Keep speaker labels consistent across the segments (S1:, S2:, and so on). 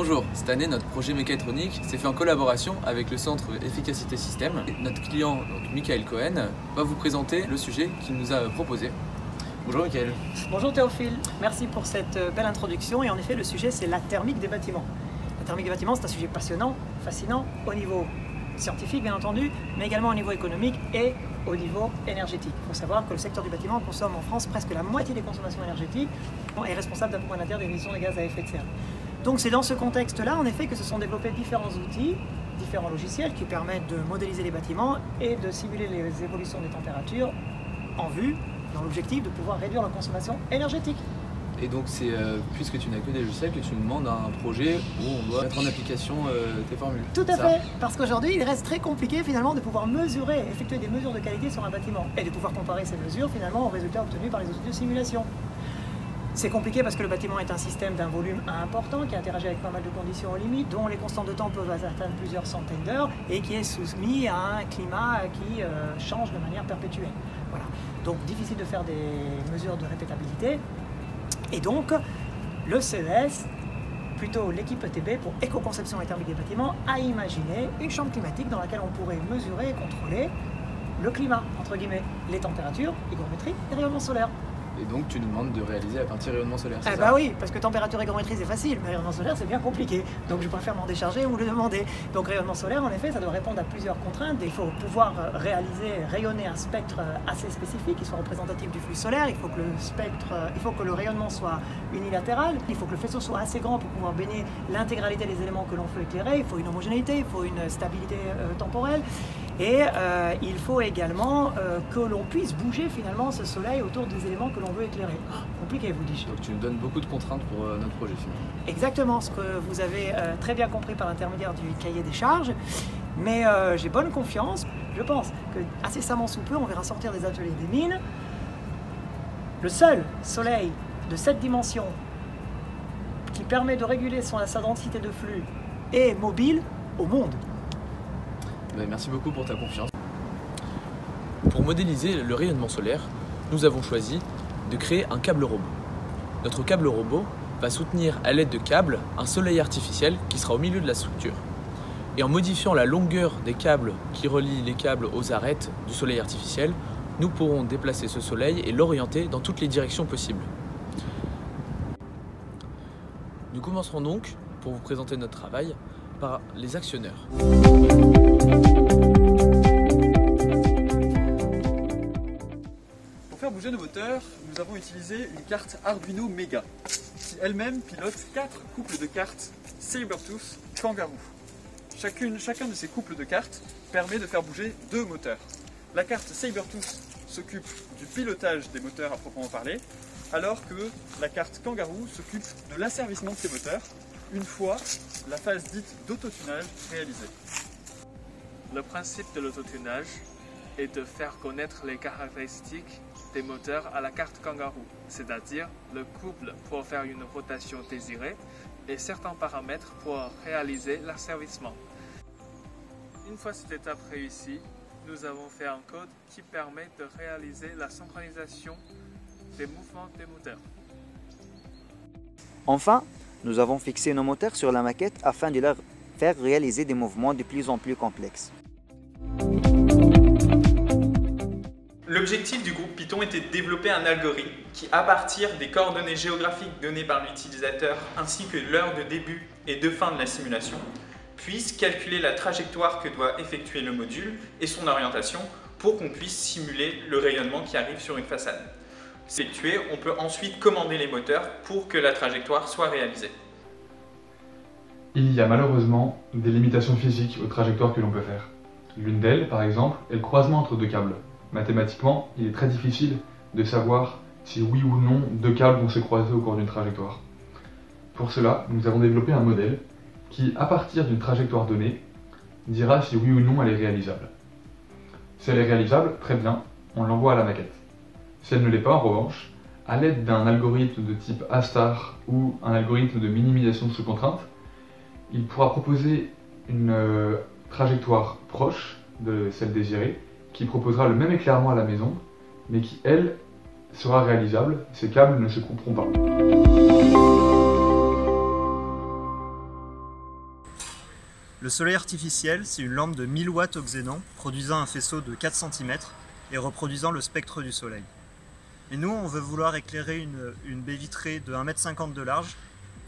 S1: Bonjour, cette année notre projet mécatronique s'est fait en collaboration avec le centre Efficacité Système. Notre client, donc Michael Cohen, va vous présenter le sujet qu'il nous a proposé. Bonjour Michael.
S2: Bonjour Théophile, merci pour cette belle introduction et en effet le sujet c'est la thermique des bâtiments. La thermique des bâtiments c'est un sujet passionnant, fascinant au niveau scientifique bien entendu, mais également au niveau économique et au niveau énergétique. Il faut savoir que le secteur du bâtiment consomme en France presque la moitié des consommations énergétiques et est responsable d'un point d'inter d'émissions de gaz à effet de serre. Donc c'est dans ce contexte-là en effet que se sont développés différents outils, différents logiciels qui permettent de modéliser les bâtiments et de simuler les évolutions des températures en vue, dans l'objectif de pouvoir réduire la consommation énergétique.
S1: Et donc c'est puisque tu n'as que des logiciels que tu nous demandes un projet où on doit mettre en application tes formules.
S2: Tout à fait, parce qu'aujourd'hui il reste très compliqué finalement de pouvoir mesurer, effectuer des mesures de qualité sur un bâtiment et de pouvoir comparer ces mesures finalement aux résultats obtenus par les outils de simulation. C'est compliqué parce que le bâtiment est un système d'un volume important qui interagit avec pas mal de conditions aux limites, dont les constantes de temps peuvent atteindre plusieurs centaines d'heures et qui est soumis à un climat qui change de manière perpétuelle. Voilà. Donc difficile de faire des mesures de répétabilité. Et donc le CES, plutôt l'équipe ETB pour éco-conception et thermique des bâtiments, a imaginé une chambre climatique dans laquelle on pourrait mesurer et contrôler le climat, entre guillemets, les températures, hygrométrie et rayonnement solaire.
S1: Et donc tu nous demandes de réaliser à partir rayonnement solaire, c'est ça?
S2: Bah oui, parce que température et hygrométrie c'est facile, mais rayonnement solaire c'est bien compliqué. Donc je préfère m'en décharger ou le demander. Donc rayonnement solaire en effet ça doit répondre à plusieurs contraintes. Il faut pouvoir rayonner un spectre assez spécifique qui soit représentatif du flux solaire. Il faut que le rayonnement soit unilatéral. Il faut que le faisceau soit assez grand pour pouvoir baigner l'intégralité des éléments que l'on veut éclairer. Il faut une homogénéité, il faut une stabilité temporelle. Et il faut également que l'on puisse bouger finalement ce soleil autour des éléments que l'on veut éclairer. Compliqué, vous dis-je.
S1: Donc tu nous donnes beaucoup de contraintes pour notre projet finalement.
S2: Exactement, ce que vous avez très bien compris par l'intermédiaire du cahier des charges. Mais j'ai bonne confiance. Je pense que incessamment sous peu, on verra sortir des ateliers des mines le seul soleil de cette dimension qui permet de réguler sa densité de flux et mobile au monde.
S1: Merci beaucoup pour ta confiance. Pour modéliser le rayonnement solaire, nous avons choisi de créer un câble robot. Notre câble robot va soutenir à l'aide de câbles un soleil artificiel qui sera au milieu de la structure. Et en modifiant la longueur des câbles qui relient les câbles aux arêtes du soleil artificiel, nous pourrons déplacer ce soleil et l'orienter dans toutes les directions possibles. Nous commencerons donc, pour vous présenter notre travail, par les actionneurs.
S3: Pour faire bouger nos moteurs, nous avons utilisé une carte Arduino Mega, qui elle-même pilote 4 couples de cartes Sabertooth Kangaroo. Chacun de ces couples de cartes permet de faire bouger 2 moteurs. La carte Sabertooth s'occupe du pilotage des moteurs à proprement parler, alors que la carte Kangaroo s'occupe de l'asservissement de ces moteurs, une fois la phase dite d'autotunage réalisée.
S4: Le principe de l'autotunage est de faire connaître les caractéristiques des moteurs à la carte Kangaroo, c'est-à-dire le couple pour faire une rotation désirée et certains paramètres pour réaliser l'asservissement. Une fois cette étape réussie, nous avons fait un code qui permet de réaliser la synchronisation des mouvements des moteurs.
S5: Enfin, nous avons fixé nos moteurs sur la maquette afin de leur faire réaliser des mouvements de plus en plus complexes.
S6: L'objectif du groupe Python était de développer un algorithme qui, à partir des coordonnées géographiques données par l'utilisateur ainsi que l'heure de début et de fin de la simulation, puisse calculer la trajectoire que doit effectuer le module et son orientation pour qu'on puisse simuler le rayonnement qui arrive sur une façade. Effectué, on peut ensuite commander les moteurs pour que la trajectoire soit réalisée.
S7: Il y a malheureusement des limitations physiques aux trajectoires que l'on peut faire. L'une d'elles, par exemple, est le croisement entre 2 câbles. Mathématiquement, il est très difficile de savoir si oui ou non 2 câbles vont se croiser au cours d'une trajectoire. Pour cela, nous avons développé un modèle qui, à partir d'une trajectoire donnée, dira si oui ou non elle est réalisable. Si elle est réalisable, très bien, on l'envoie à la maquette. Si elle ne l'est pas, en revanche, à l'aide d'un algorithme de type A-star ou un algorithme de minimisation sous contrainte, il pourra proposer une trajectoire proche de celle désirée, qui proposera le même éclairement à la maison, mais qui, elle, sera réalisable. Ces câbles ne se couperont pas.
S8: Le soleil artificiel, c'est une lampe de 1000 watts au xénon, produisant un faisceau de 4 cm et reproduisant le spectre du soleil. Et nous, on veut vouloir éclairer une baie vitrée de 1,50 m de large,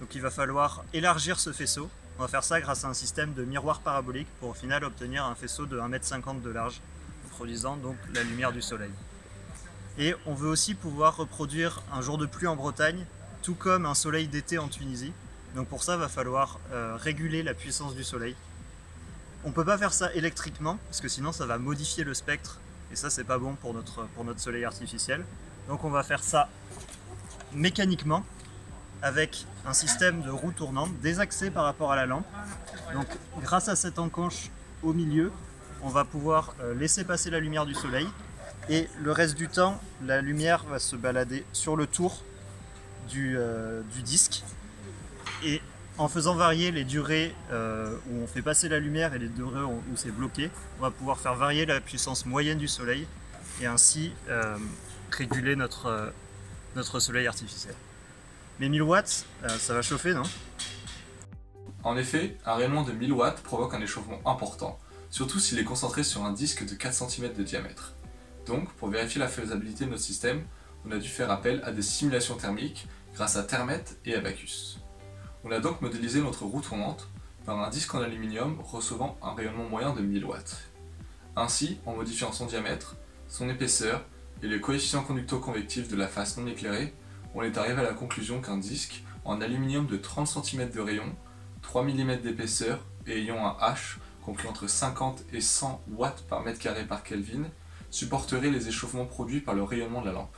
S8: donc il va falloir élargir ce faisceau. On va faire ça grâce à un système de miroir parabolique pour au final obtenir un faisceau de 1,50 m de large, produisant donc la lumière du soleil. Et on veut aussi pouvoir reproduire un jour de pluie en Bretagne, tout comme un soleil d'été en Tunisie. Donc pour ça, il va falloir réguler la puissance du soleil. On ne peut pas faire ça électriquement, parce que sinon ça va modifier le spectre, et ça c'est pas bon pour notre soleil artificiel. Donc on va faire ça mécaniquement, avec un système de roue tournante désaxé par rapport à la lampe. Donc grâce à cette encanche au milieu, on va pouvoir laisser passer la lumière du soleil, et le reste du temps, la lumière va se balader sur le tour du disque. Et en faisant varier les durées où on fait passer la lumière et les durées où c'est bloqué, on va pouvoir faire varier la puissance moyenne du soleil et ainsi réguler notre soleil artificiel. Mais 1000 watts, ça va chauffer, non?
S9: En effet, un rayonnement de 1000 watts provoque un échauffement important, surtout s'il est concentré sur un disque de 4 cm de diamètre. Donc, pour vérifier la faisabilité de notre système, on a dû faire appel à des simulations thermiques grâce à Thermet et Abacus. On a donc modélisé notre roue tournante par un disque en aluminium recevant un rayonnement moyen de 1000 watts. Ainsi, en modifiant son diamètre, son épaisseur et les coefficients conducto-convectifs de la face non éclairée, on est arrivé à la conclusion qu'un disque en aluminium de 30 cm de rayon, 3 mm d'épaisseur et ayant un H compris entre 50 et 100 watts par mètre carré par Kelvin supporterait les échauffements produits par le rayonnement de la lampe.